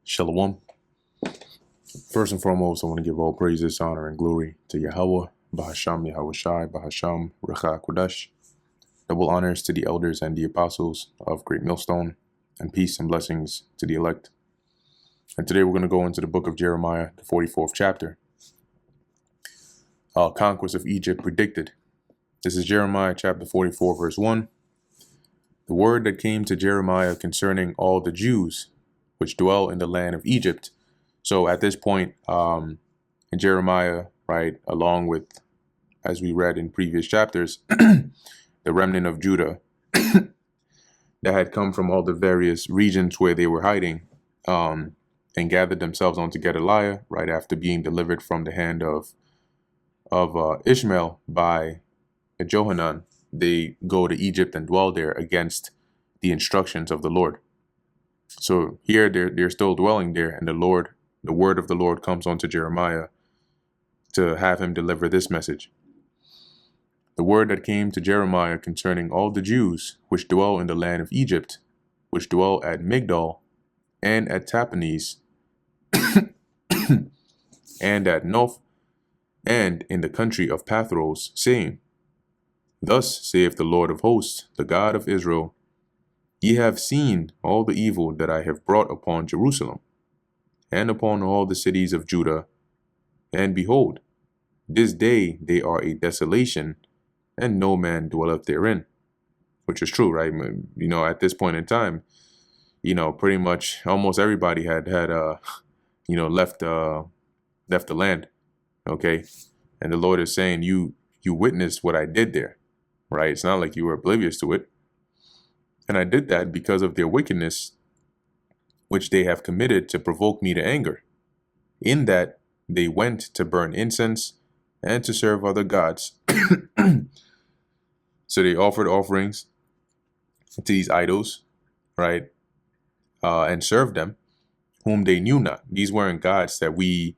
Shalom. First and foremost, I want to give all praises, honor, and glory to Yahweh, Bahasham Yahweh Shai, Bahasham Recha Kodesh. Double honors to the elders and the apostles of Great Millstone, and peace and blessings to the elect. And today we're going to go into the book of Jeremiah, the 44th chapter. Conquest of Egypt predicted. This is Jeremiah chapter 44, verse 1. The word that came to Jeremiah concerning all the Jews which dwell in the land of Egypt. So at this point, in Jeremiah, right, along with, as we read in previous chapters, the remnant of Judah that had come from all the various regions where they were hiding, and gathered themselves onto Gedaliah right after being delivered from the hand of Ishmael by Johanan. They go to Egypt and dwell there against the instructions of the Lord. So here they're still dwelling there, and the word of the Lord comes onto Jeremiah to have him deliver this message. The word that came to Jeremiah concerning all the Jews which dwell in the land of Egypt, which dwell at Migdol and at Tahpanhes and at Noph and in the country of Pathros, saying, Thus saith the Lord of hosts, the God of Israel, Ye have seen all the evil that I have brought upon Jerusalem, and upon all the cities of Judah, and behold, this day they are a desolation, and no man dwelleth therein. Which is true, right? You know, at this point in time, you know, pretty much almost everybody had left the land. Okay, and the Lord is saying, you witnessed what I did there, right? It's not like you were oblivious to it. And I did that because of their wickedness, which they have committed to provoke me to anger, in that they went to burn incense and to serve other gods. So they offered offerings to these idols, right? And served them, whom they knew not. These weren't gods that we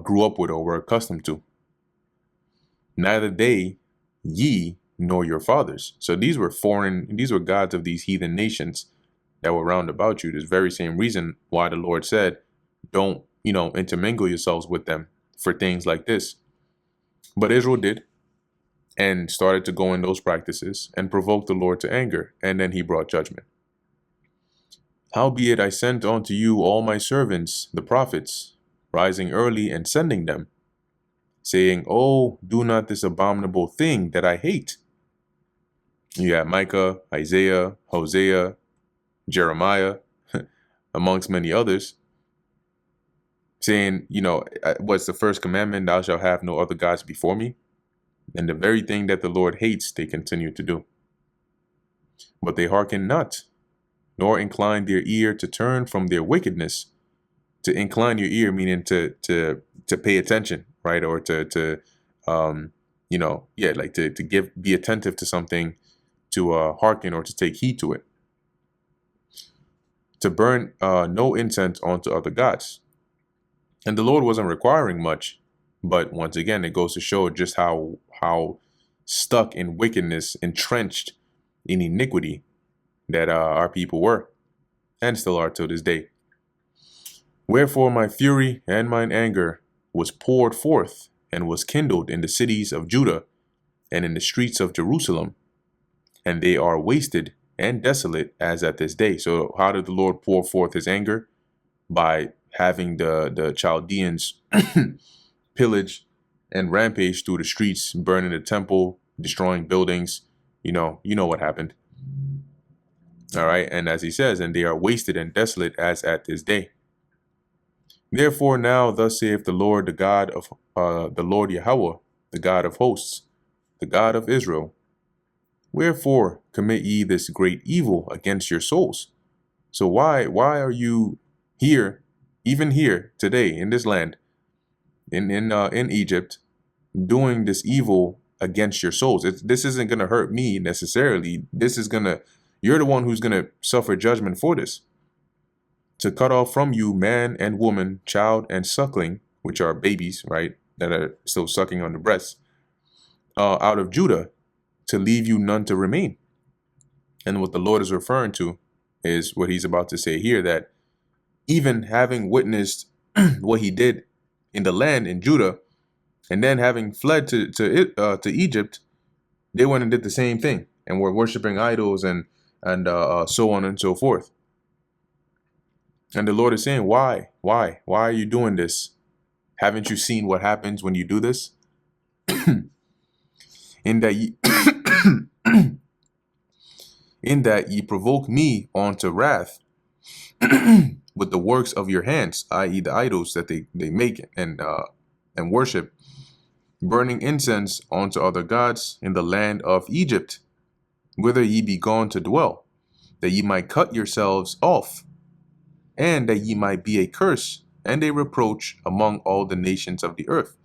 grew up with or were accustomed to. Neither they, ye, nor your fathers. So these were gods of these heathen nations that were round about you. This very same reason why the Lord said, don't, intermingle yourselves with them for things like this. But Israel did, and started to go in those practices and provoked the Lord to anger, and then he brought judgment. Howbeit I sent unto you all my servants, the prophets, rising early and sending them, saying, Oh, do not this abominable thing that I hate. You have Micah, Isaiah, Hosea, Jeremiah, amongst many others, saying, what's the first commandment? Thou shalt have no other gods before me. And the very thing that the Lord hates, they continue to do. But they hearken not, nor incline their ear to turn from their wickedness. To incline your ear, meaning to pay attention, right? Or to be attentive to something, to hearken or to take heed to it. To burn no incense onto other gods. And the Lord wasn't requiring much, but once again, it goes to show just how stuck in wickedness, entrenched in iniquity that our people were, and still are till this day. Wherefore my fury and mine anger was poured forth, and was kindled in the cities of Judah, and in the streets of Jerusalem, and they are wasted and desolate as at this day. So how did the Lord pour forth his anger? By having the Chaldeans pillage and rampage through the streets, burning the temple, destroying buildings. You know what happened. All right. And as he says, and they are wasted and desolate as at this day. Therefore now thus saith the Lord, the God of the Lord Yahweh, the God of hosts, the God of Israel. Wherefore commit ye this great evil against your souls? So why are you here, even here today in this land, in Egypt, doing this evil against your souls? This isn't going to hurt me necessarily. You're the one who's going to suffer judgment for this. To cut off from you man and woman, child and suckling, which are babies, right, that are still sucking on the breasts, out of Judah, to leave you none to remain. And what the Lord is referring to is what he's about to say here, that even having witnessed what he did in the land in Judah, and then having fled to Egypt, they went and did the same thing and were worshiping idols and so on and so forth. And the Lord is saying, why are you doing this? Haven't you seen what happens when you do this? In that ye, in that ye provoke me unto wrath with the works of your hands, i.e., the idols that they make and worship, burning incense unto other gods in the land of Egypt, whither ye be gone to dwell, that ye might cut yourselves off, and that ye might be a curse and a reproach among all the nations of the earth.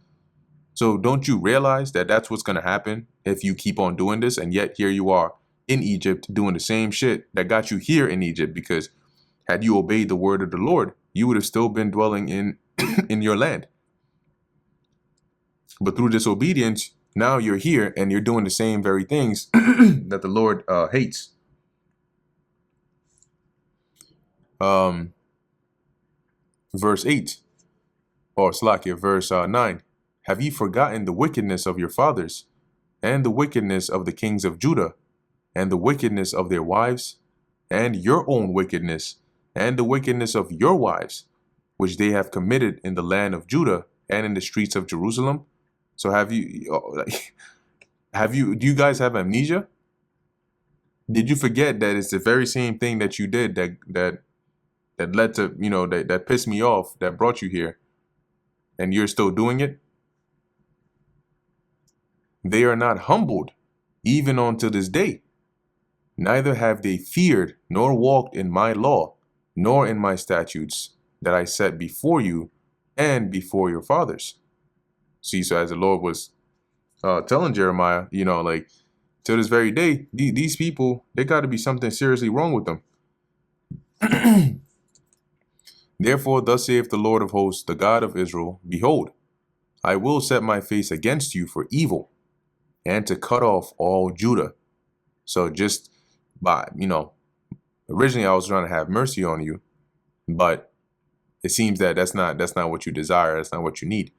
So don't you realize that that's what's going to happen if you keep on doing this? And yet here you are in Egypt doing the same shit that got you here in Egypt, because had you obeyed the word of the Lord, you would have still been dwelling in in your land. But through disobedience, now you're here and you're doing the same very things that the Lord hates. Verse 8, or Slakia, verse 9. Have ye forgotten the wickedness of your fathers, and the wickedness of the kings of Judah, and the wickedness of their wives, and your own wickedness, and the wickedness of your wives, which they have committed in the land of Judah and in the streets of Jerusalem? So do you guys have amnesia? Did you forget that it's the very same thing that you did that led to, that pissed me off, that brought you here, and you're still doing it? They are not humbled, even unto this day. Neither have they feared, nor walked in my law, nor in my statutes that I set before you and before your fathers. See, so as the Lord was telling Jeremiah, till this very day, these people, they got to be something seriously wrong with them. Therefore, thus saith the Lord of hosts, the God of Israel, behold, I will set my face against you for evil, and to cut off all Judah. So just by, originally I was trying to have mercy on you, but it seems that that's not what you desire. That's not what you need.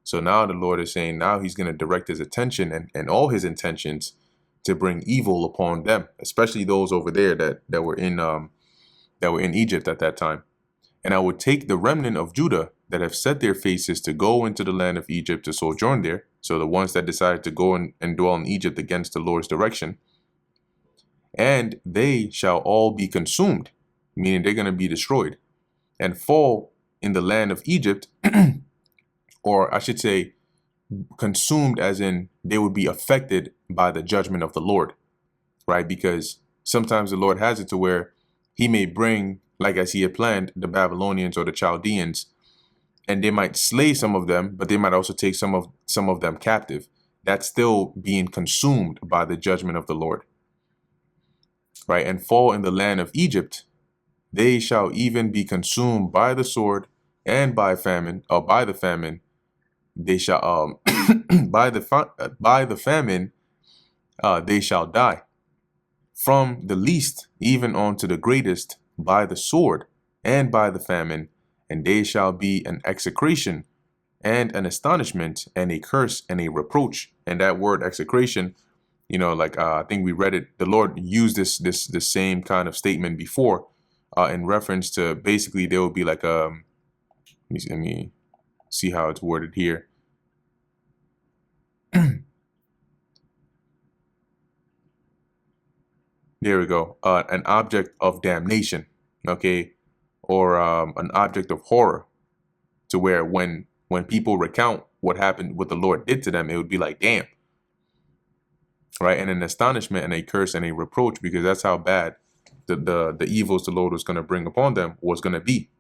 So now the Lord is saying, now he's going to direct his attention and all his intentions to bring evil upon them, especially those over there that were in Egypt at that time. And I would take the remnant of Judah that have set their faces to go into the land of Egypt to sojourn there. So the ones that decided to go and dwell in Egypt against the Lord's direction. And they shall all be consumed, meaning they're going to be destroyed, and fall in the land of Egypt, or I should say consumed as in they would be affected by the judgment of the Lord, right? Because sometimes the Lord has it to where he may bring, like as he had planned, the Babylonians or the Chaldeans, and they might slay some of them, but they might also take some of them captive. That's still being consumed by the judgment of the Lord, right? And fall in the land of Egypt, they shall even be consumed by the sword and by famine, or by the famine. They shall by the famine they shall die, from the least even unto the greatest, by the sword and by the famine, and they shall be an execration and an astonishment and a curse and a reproach. And that word execration, I think we read it. The Lord used this same kind of statement before, in reference to basically there will be like let me see how it's worded here. There we go. An object of damnation, okay, or an object of horror, to where when people recount what happened, what the Lord did to them, it would be like, damn, right? And an astonishment and a curse and a reproach, because that's how bad the evils the Lord was going to bring upon them was going to be.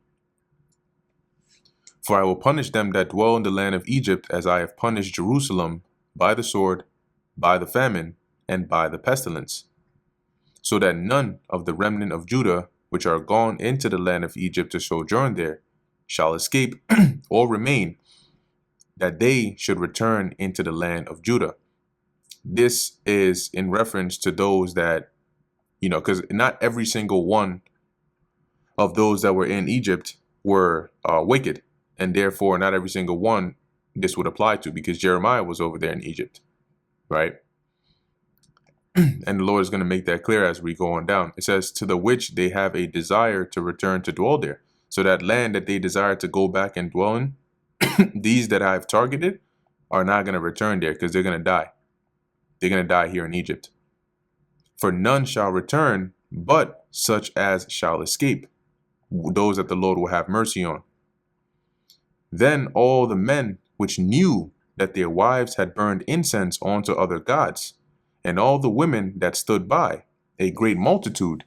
For I will punish them that dwell in the land of Egypt, as I have punished Jerusalem, by the sword, by the famine, and by the pestilence, so that none of the remnant of Judah, which are gone into the land of Egypt to sojourn there, shall escape or remain, that they should return into the land of Judah. This is in reference to those that, because not every single one of those that were in Egypt were wicked, and therefore not every single one this would apply to, because Jeremiah was over there in Egypt, right? And the Lord is going to make that clear as we go on down. It says, to the which they have a desire to return to dwell there. So that land that they desire to go back and dwell in, these that I've targeted are not going to return there, because they're going to die. They're going to die here in Egypt. For none shall return, but such as shall escape, those that the Lord will have mercy on. Then all the men which knew that their wives had burned incense unto other gods, and all the women that stood by, a great multitude,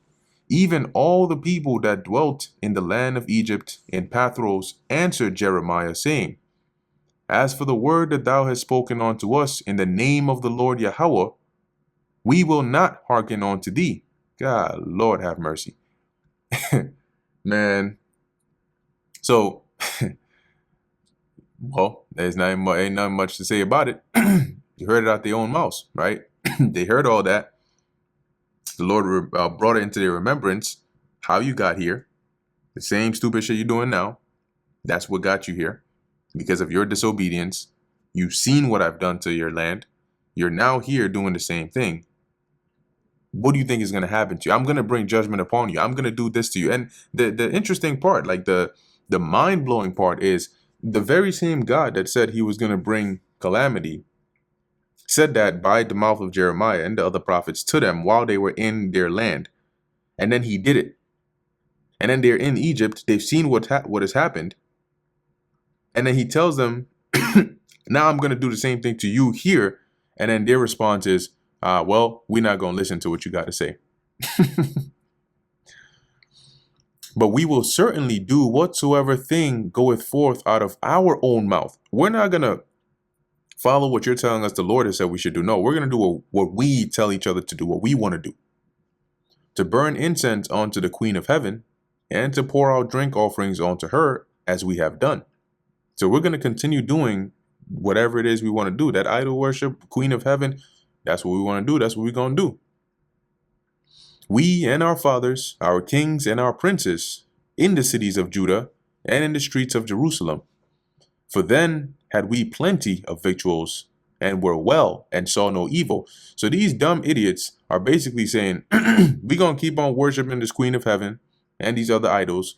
even all the people that dwelt in the land of Egypt in Pathros, answered Jeremiah, saying, as for the word that thou hast spoken unto us in the name of the Lord Yahweh, we will not hearken unto thee. God, Lord have mercy. Man. So, well, ain't nothing much to say about it. You heard it out their own mouths, right? They heard all that. The Lord brought it into their remembrance, how you got here. The same stupid shit you're doing now. That's what got you here. Because of your disobedience, you've seen what I've done to your land. You're now here doing the same thing. What do you think is going to happen to you? I'm going to bring judgment upon you. I'm going to do this to you. And the interesting part, like the mind-blowing part, is the very same God that said he was going to bring calamity said that by the mouth of Jeremiah and the other prophets to them while they were in their land. And then he did it. And then they're in Egypt. They've seen what has happened. And then he tells them, now I'm going to do the same thing to you here. And then their response is, well, we're not going to listen to what you got to say. But we will certainly do whatsoever thing goeth forth out of our own mouth. We're not going to follow what you're telling us the Lord has said we should do. No, we're going to do what we tell each other to do, what we want to do. To burn incense unto the Queen of Heaven, and to pour out drink offerings unto her, as we have done. So we're going to continue doing whatever it is we want to do. That idol worship, Queen of Heaven, that's what we want to do. That's what we're going to do. We and our fathers, our kings and our princes, in the cities of Judah and in the streets of Jerusalem. For then had we plenty of victuals, and were well, and saw no evil. So these dumb idiots are basically saying, we're going to keep on worshiping this Queen of Heaven and these other idols,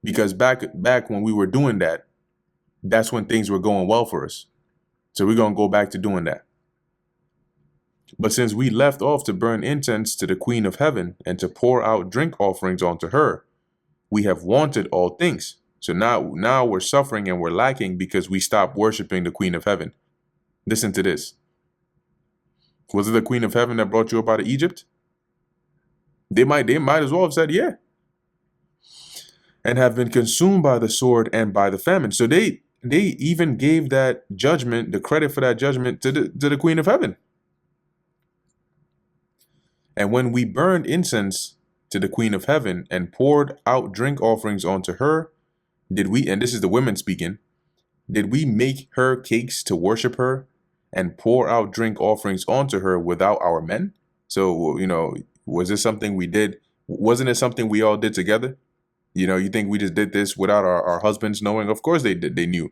because back when we were doing that, that's when things were going well for us. So we're going to go back to doing that. But since we left off to burn incense to the Queen of Heaven and to pour out drink offerings unto her, we have wanted all things. So now we're suffering and we're lacking because we stopped worshiping the Queen of Heaven. Listen to this. Was it the Queen of Heaven that brought you up out of Egypt? They might as well have said, yeah. And have been consumed by the sword and by the famine. So they even gave that judgment, the credit for that judgment, to the Queen of Heaven. And when we burned incense to the Queen of Heaven and poured out drink offerings unto her, did we, and this is the women speaking, did we make her cakes to worship her and pour out drink offerings onto her without our men? So, was this something we did? Wasn't it something we all did together? You think we just did this without our husbands knowing? Of course they did. They knew.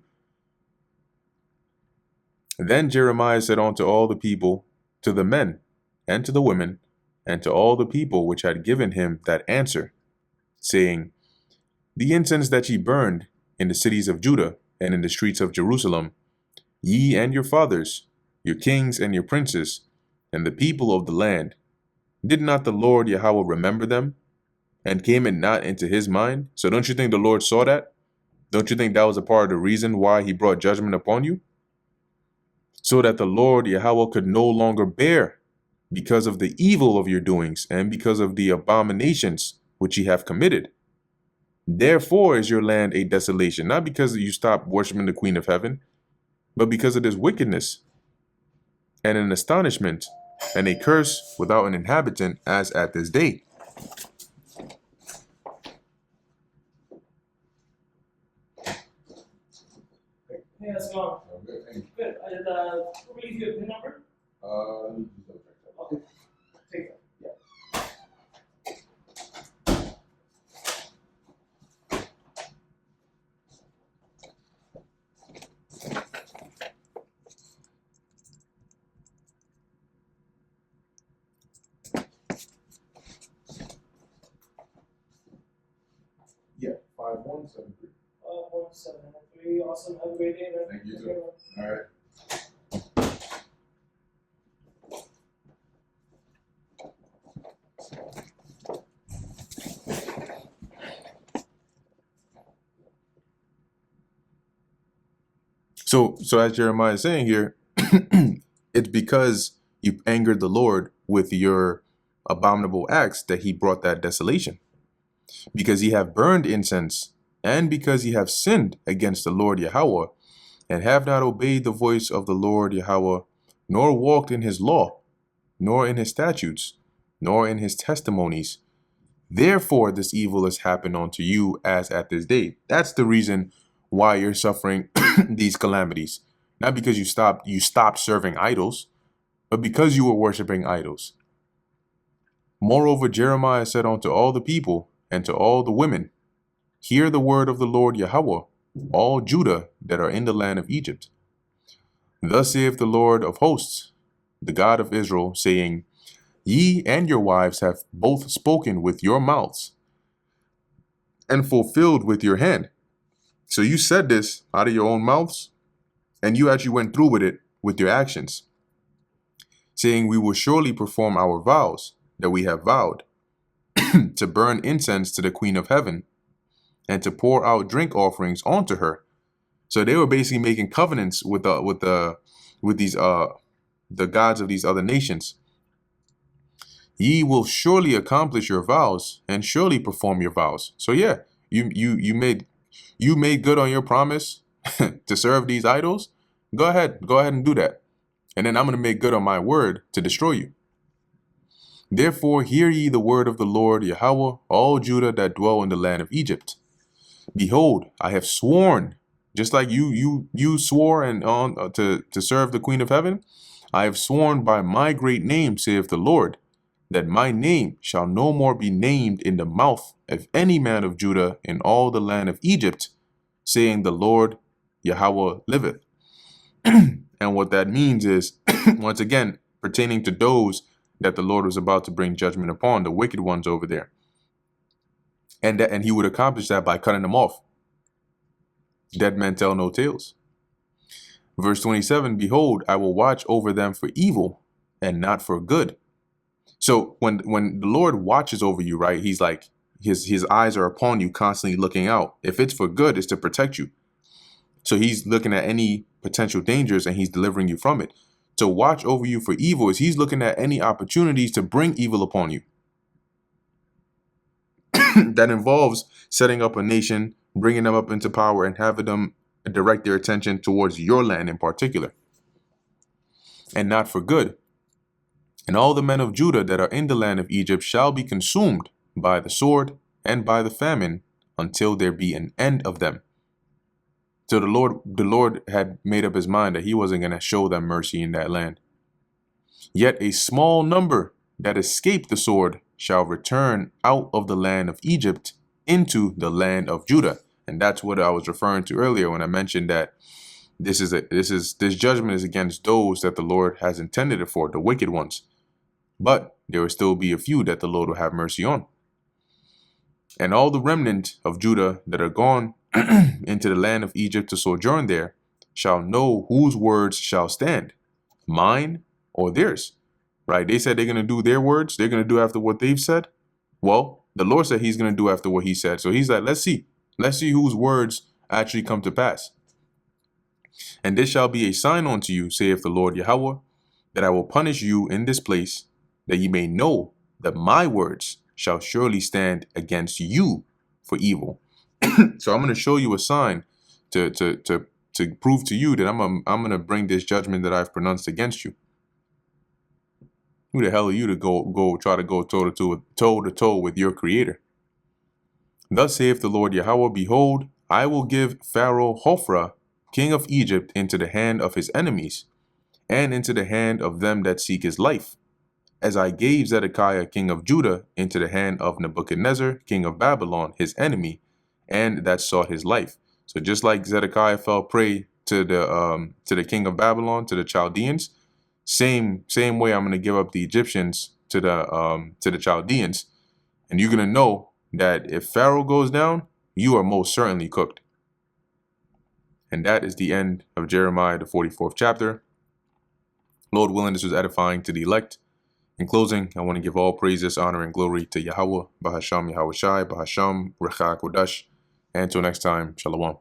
Then Jeremiah said unto all the people, to the men and to the women, and to all the people which had given him that answer, saying, the incense that ye burned in the cities of Judah and in the streets of Jerusalem, ye and your fathers, your kings and your princes, and the people of the land, did not the Lord Yahweh remember them? And came it not into his mind? So don't you think the Lord saw that? Don't you think that was a part of the reason why he brought judgment upon you? So that the Lord Yahweh could no longer bear because of the evil of your doings and because of the abominations which ye have committed. Therefore is your land a desolation, not because you stopped worshiping the Queen of Heaven, but because of this wickedness and an astonishment and a curse without an inhabitant as at this day. Hey, how's it going? Good. Good. Who will you give your PIN number? Okay. Take it. Yeah. 5173. 5173. Awesome. Have a great day, man. Thank you Okay, too. man. All right. So as Jeremiah is saying here, it's because you angered the Lord with your abominable acts that he brought that desolation. Because ye have burned incense, and because ye have sinned against the Lord Yahweh, and have not obeyed the voice of the Lord Yahweh, nor walked in his law, nor in his statutes, nor in his testimonies. Therefore this evil has happened unto you as at this day. That's the reason why you're suffering these calamities. Not because you stopped serving idols, but because you were worshiping idols. Moreover, Jeremiah said unto all the people and to all the women, hear the word of the Lord Yahweh, all Judah that are in the land of Egypt. Thus saith the Lord of hosts, the God of Israel, saying, ye and your wives have both spoken with your mouths and fulfilled with your hand. So you said this out of your own mouths, and you actually went through with it with your actions, saying, we will surely perform our vows that we have vowed, to burn incense to the Queen of Heaven, and to pour out drink offerings onto her. So they were basically making covenants with these the gods of these other nations. Ye will surely accomplish your vows and surely perform your vows. So yeah, you made good on your promise to serve these idols. Go ahead and do that. And then I'm going to make good on my word to destroy you. Therefore hear ye the word of the Lord Yahweh, all Judah that dwell in the land of Egypt. Behold, I have sworn, just like you swore and on to serve the Queen of Heaven. I have sworn by my great name, saith the Lord, that my name shall no more be named in the mouth of any man of Judah in all the land of Egypt, saying the Lord Yahweh liveth. And what that means is, once again, pertaining to those that the Lord was about to bring judgment upon, the wicked ones over there. And he would accomplish that by cutting them off. Dead men tell no tales. Verse 27, behold, I will watch over them for evil and not for good. So when the Lord watches over you, right, he's like, his eyes are upon you, constantly looking out. If it's for good, it's to protect you. So he's looking at any potential dangers and he's delivering you from it. To watch over you for evil is he's looking at any opportunities to bring evil upon you. That involves setting up a nation, bringing them up into power, and having them direct their attention towards your land in particular, and not for good. And all the men of Judah that are in the land of Egypt shall be consumed by the sword and by the famine until there be an end of them. So the Lord had made up his mind that he wasn't going to show them mercy in that land. Yet a small number that escaped the sword shall return out of the land of Egypt into the land of Judah. And that's what I was referring to earlier when I mentioned that this judgment is against those that the Lord has intended it for, the wicked ones. But there will still be a few that the Lord will have mercy on. And all the remnant of Judah that are gone into the land of Egypt to sojourn there shall know whose words shall stand, mine or theirs. Right? They said they're going to do their words. They're going to do after what they've said. Well, the Lord said he's going to do after what he said. So he's like, let's see whose words actually come to pass. And this shall be a sign unto you, saith the Lord Yahweh, that I will punish you in this place, that ye may know that my words shall surely stand against you for evil. So I'm going to show you a sign to prove to you that I'm going to bring this judgment that I've pronounced against you. Who the hell are you to go try to go toe to toe with your creator? Thus saith the Lord Yahweh, behold, I will give Pharaoh Hophra, king of Egypt, into the hand of his enemies, and into the hand of them that seek his life, as I gave Zedekiah, king of Judah, into the hand of Nebuchadnezzar, king of Babylon, his enemy, and that sought his life. So just like Zedekiah fell prey to the king of Babylon, to the Chaldeans, same way I'm going to give up the Egyptians to the Chaldeans. And you're going to know that if Pharaoh goes down, you are most certainly cooked. And that is the end of Jeremiah, the 44th chapter. Lord willing, this was edifying to the elect. In closing, I want to give all praises, honor, and glory to Yahweh, Bahasham Yahweh Shai, Bahasham Recha Kodash. And until next time, Shalom.